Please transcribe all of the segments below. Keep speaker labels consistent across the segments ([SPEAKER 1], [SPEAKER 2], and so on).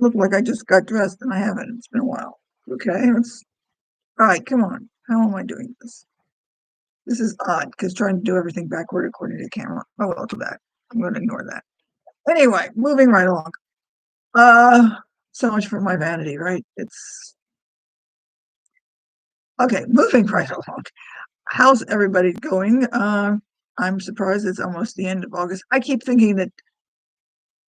[SPEAKER 1] look like I just got dressed and I haven't. It's been a while. Okay, all right, come on. How am I doing this? This is odd because trying to do everything backward according to the camera. Oh, well, to that. I'm going to ignore that. Anyway, moving right along. Uh, so much for my vanity, right? It's okay, moving right along. How's everybody going? I'm surprised it's almost the end of August. I keep thinking that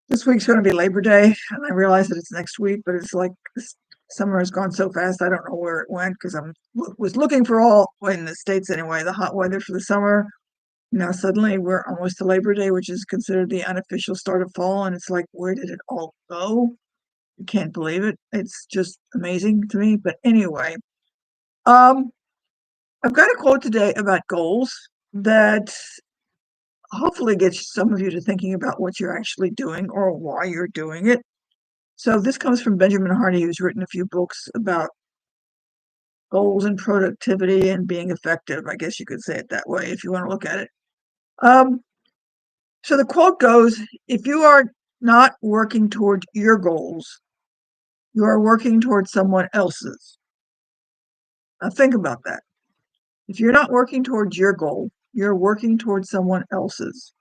[SPEAKER 1] this week's going to be Labor Day, and I realize that it's next week, but it's like this summer has gone so fast. I don't know where it went because was looking for all in the States anyway, the hot weather for the summer. Now suddenly we're almost to Labor Day, which is considered the unofficial start of fall, and it's like, where did it all go? I can't believe it. It's just amazing to me. But anyway, um, I've got a quote today about goals that hopefully gets some of you to thinking about what you're actually doing or why you're doing it. So this comes from Benjamin Hardy, who's written a few books about goals and productivity and being effective. I guess you could say it that way if you want to look at it. Um, so the quote goes, if you are not working toward your goals, you are working towards someone else's. Now think about that. If you're not working towards your goal, you're working towards someone else's.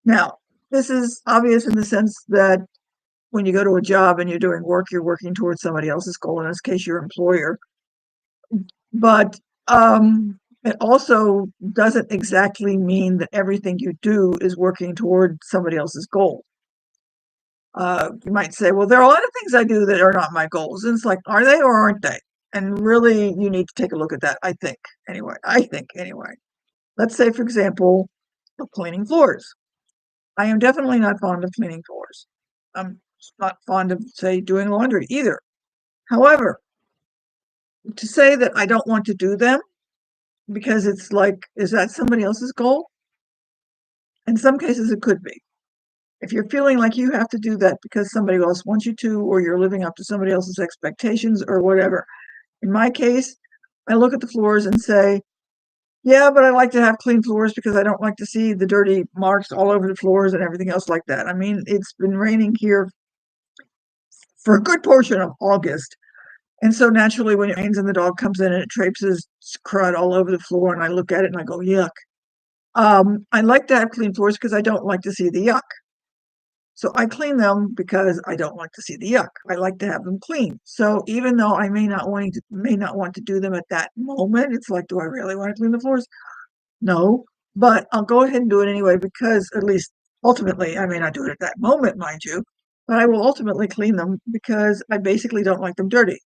[SPEAKER 1] Now, this is obvious in the sense that when you go to a job and you're doing work, you're working towards somebody else's goal, in this case, your employer. But it also doesn't exactly mean that everything you do is working toward somebody else's goal. You might say, well, there are a lot of things I do that are not my goals. And it's like, are they or aren't they? And really, you need to take a look at that, I think, anyway. Let's say, for example, cleaning floors. I am definitely not fond of cleaning floors. I'm not fond of, say, doing laundry either. However, to say that I don't want to do them because it's like, is that somebody else's goal? In some cases, it could be. If you're feeling like you have to do that because somebody else wants you to, or you're living up to somebody else's expectations or whatever. In my case, I look at the floors and say, yeah, but I like to have clean floors because I don't like to see the dirty marks all over the floors and everything else like that. I mean, it's been raining here for a good portion of August. And so naturally, when it rains and the dog comes in and it traipses crud all over the floor, and I look at it and I go, yuck. I like to have clean floors because I don't like to see the yuck. So I clean them because I don't like to see the yuck. I like to have them clean. So even though I may not want to do them at that moment, it's like, do I really want to clean the floors? No, but I'll go ahead and do it anyway because at least ultimately, I may not do it at that moment, mind you, but I will ultimately clean them because I basically don't like them dirty.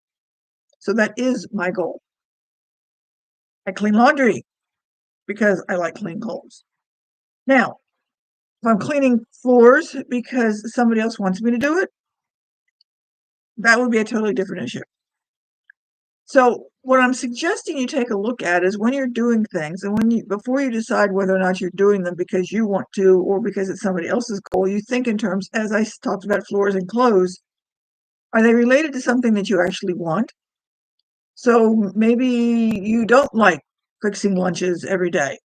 [SPEAKER 1] So that is my goal. I clean laundry because I like clean clothes. Now, if I'm cleaning floors because somebody else wants me to do it, that would be a totally different issue. So what I'm suggesting you take a look at is when you're doing things and before you decide whether or not you're doing them because you want to or because it's somebody else's goal, you think in terms, as I talked about floors and clothes, are they related to something that you actually want? So maybe you don't like fixing lunches every day.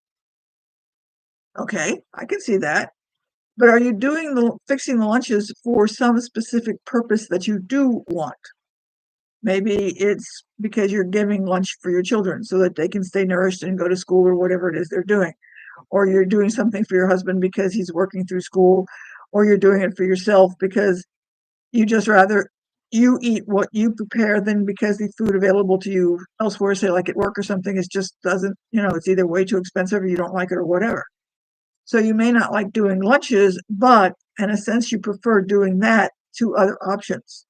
[SPEAKER 1] Okay, I can see that. But are you fixing the lunches for some specific purpose that you do want? Maybe it's because you're giving lunch for your children so that they can stay nourished and go to school or whatever it is they're doing. Or you're doing something for your husband because he's working through school, or you're doing it for yourself because you just rather you eat what you prepare than because the food available to you elsewhere, say like at work or something, is just doesn't, it's either way too expensive or you don't like it or whatever. So you may not like doing lunches, but in a sense, you prefer doing that to other options.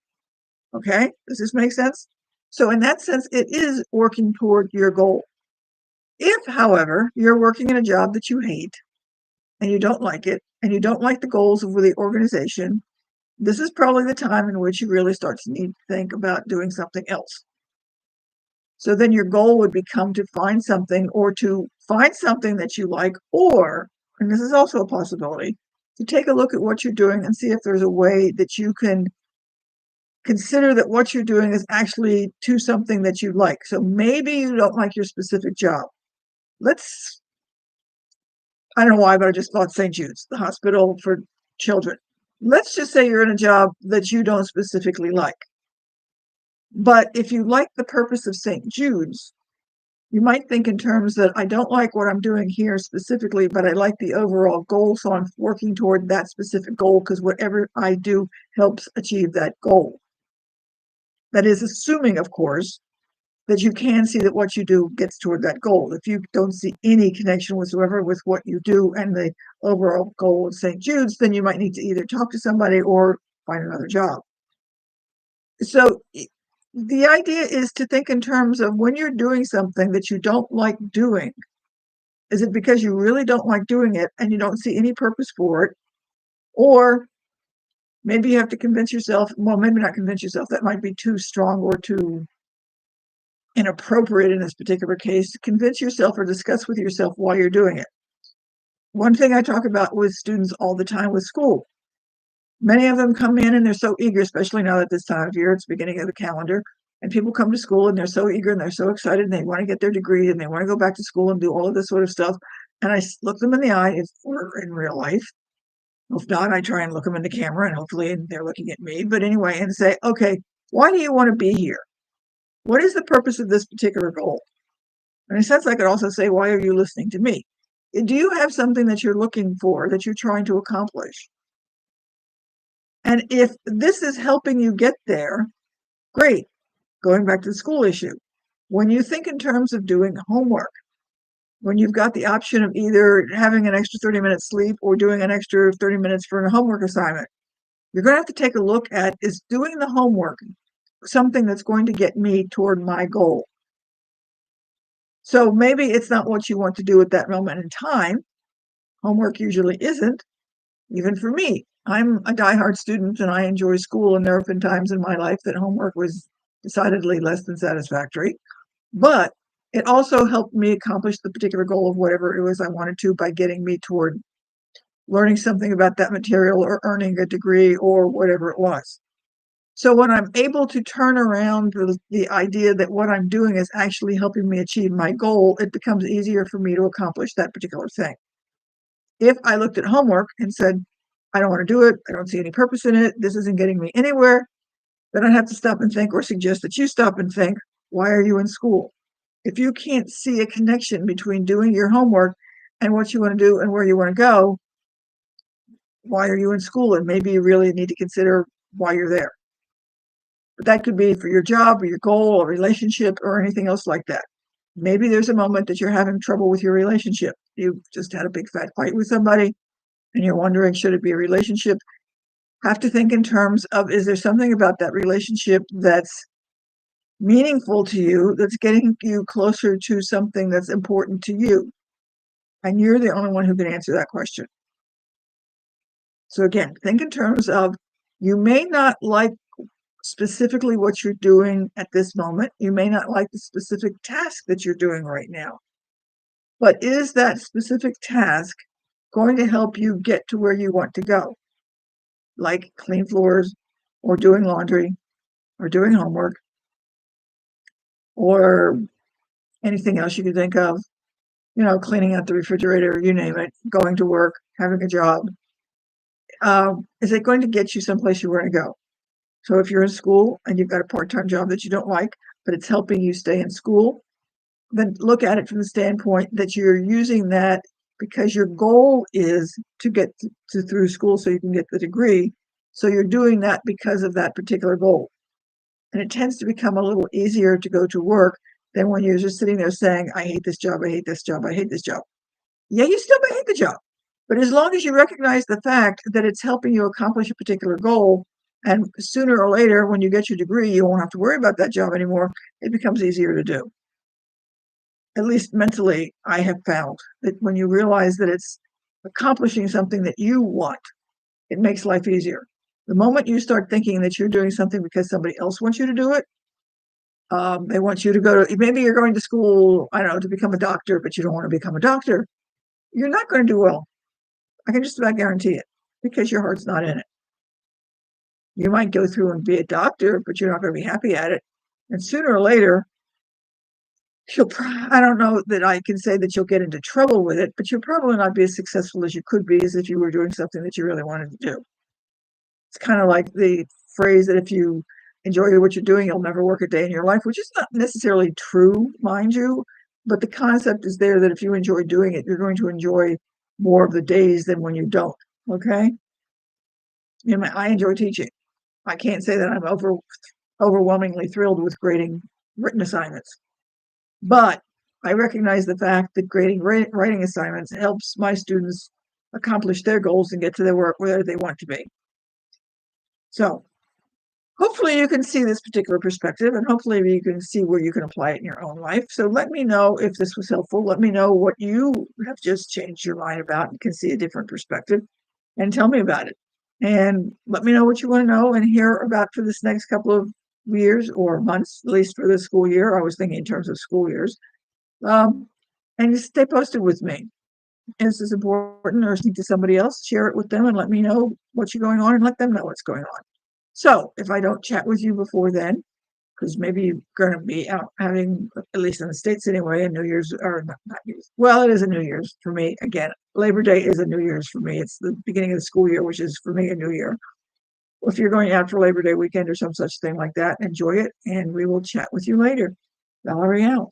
[SPEAKER 1] Okay, does this make sense? So in that sense, it is working toward your goal. If, however, you're working in a job that you hate and you don't like it and you don't like the goals of the organization, this is probably the time in which you really start to need to think about doing something else. So then your goal would become to find something that you like, or, and this is also a possibility, to take a look at what you're doing and see if there's a way that you can consider that what you're doing is actually to something that you like. So maybe you don't like your specific job. I don't know why, but I just thought St. Jude's, the hospital for children. let's just say you're in a job that you don't specifically like. But if you like the purpose of St. Jude's, you might think in terms that I don't like what I'm doing here specifically, but I like the overall goal. So I'm working toward that specific goal because whatever I do helps achieve that goal. That is assuming, of course, that you can see that what you do gets toward that goal. If you don't see any connection whatsoever with what you do and the overall goal of St. Jude's, then you might need to either talk to somebody or find another job. So the idea is to think in terms of when you're doing something that you don't like doing, is it because you really don't like doing it and you don't see any purpose for it? Or maybe you have to convince yourself, well, maybe not convince yourself, that might be too strong or too inappropriate in this particular case. Convince yourself or discuss with yourself why you're doing it. One thing I talk about with students all the time with school, many of them come in and they're so eager, especially now at this time of year, it's the beginning of the calendar, and people come to school and they're so eager and they're so excited and they want to get their degree and they want to go back to school and do all of this sort of stuff. And I look them in the eye if we're in real life. If not, I try and look them in the camera and hopefully they're looking at me. But anyway, and say, okay, why do you want to be here? What is the purpose of this particular goal? In a sense, I could also say, why are you listening to me? Do you have something that you're looking for, that you're trying to accomplish? And if this is helping you get there, great. Going back to the school issue. When you think in terms of doing homework, when you've got the option of either having an extra 30 minutes sleep or doing an extra 30 minutes for a homework assignment, you're going to have to take a look at, is doing the homework something that's going to get me toward my goal? So maybe it's not what you want to do at that moment in time. Homework usually isn't, even for me. I'm a diehard student and I enjoy school, and there have been times in my life that homework was decidedly less than satisfactory. But it also helped me accomplish the particular goal of whatever it was I wanted to by getting me toward learning something about that material or earning a degree or whatever it was. So when I'm able to turn around the idea that what I'm doing is actually helping me achieve my goal, it becomes easier for me to accomplish that particular thing. If I looked at homework and said, I don't want to do it, I don't see any purpose in it, this isn't getting me anywhere, then I'd have to stop and think, or suggest that you stop and think, why are you in school? If you can't see a connection between doing your homework and what you want to do and where you want to go, why are you in school? And maybe you really need to consider why you're there. But that could be for your job or your goal or relationship or anything else like that. Maybe there's a moment that you're having trouble with your relationship. You just had a big fat fight with somebody and you're wondering, should it be a relationship? Have to think in terms of, is there something about that relationship that's meaningful to you, that's getting you closer to something that's important to you? And you're the only one who can answer that question. So again, think in terms of, you may not like specifically what you're doing at this moment. You may not like the specific task that you're doing right now. But is that specific task going to help you get to where you want to go? Like clean floors or doing laundry or doing homework or anything else you can think of, cleaning out the refrigerator, you name it, going to work, having a job. Is it going to get you someplace you want to go? So if you're in school and you've got a part-time job that you don't like, but it's helping you stay in school, then look at it from the standpoint that you're using that because your goal is to get through school so you can get the degree. So you're doing that because of that particular goal. And it tends to become a little easier to go to work than when you're just sitting there saying, I hate this job, I hate this job, I hate this job. Yeah, you still may hate the job. But as long as you recognize the fact that it's helping you accomplish a particular goal, and sooner or later, when you get your degree, you won't have to worry about that job anymore, it becomes easier to do. At least mentally, I have found that when you realize that it's accomplishing something that you want, it makes life easier. The moment you start thinking that you're doing something because somebody else wants you to do it, they want you to go to, maybe you're going to school, I don't know, to become a doctor, but you don't want to become a doctor. You're not going to do well. I can just about guarantee it, because your heart's not in it. You might go through and be a doctor, but you're not going to be happy at it. And sooner or later, I don't know that I can say that you'll get into trouble with it, but you'll probably not be as successful as you could be as if you were doing something that you really wanted to do. It's kind of like the phrase that if you enjoy what you're doing, you'll never work a day in your life, which is not necessarily true, mind you. But the concept is there that if you enjoy doing it, you're going to enjoy more of the days than when you don't. Okay. I enjoy teaching. I can't say that I'm overwhelmingly thrilled with grading written assignments, but I recognize the fact that grading writing assignments helps my students accomplish their goals and get to their work where they want to be. So hopefully you can see this particular perspective, and hopefully you can see where you can apply it in your own life. So let me know if this was helpful. Let me know what you have just changed your mind about and can see a different perspective, and tell me about it. And let me know what you want to know and hear about for this next couple of years or months, at least for the school year. I was thinking in terms of school years. And just stay posted with me. If this is important or speak to somebody else, share it with them and let me know what's going on and let them know what's going on. So if I don't chat with you before then, because maybe you're going to be out having, at least in the States anyway, a New Year's, or not New Year's. Well, it is a New Year's for me. Again, Labor Day is a New Year's for me. It's the beginning of the school year, which is for me a new year. If you're going out for Labor Day weekend or some such thing like that, enjoy it, and we will chat with you later. Valerie out.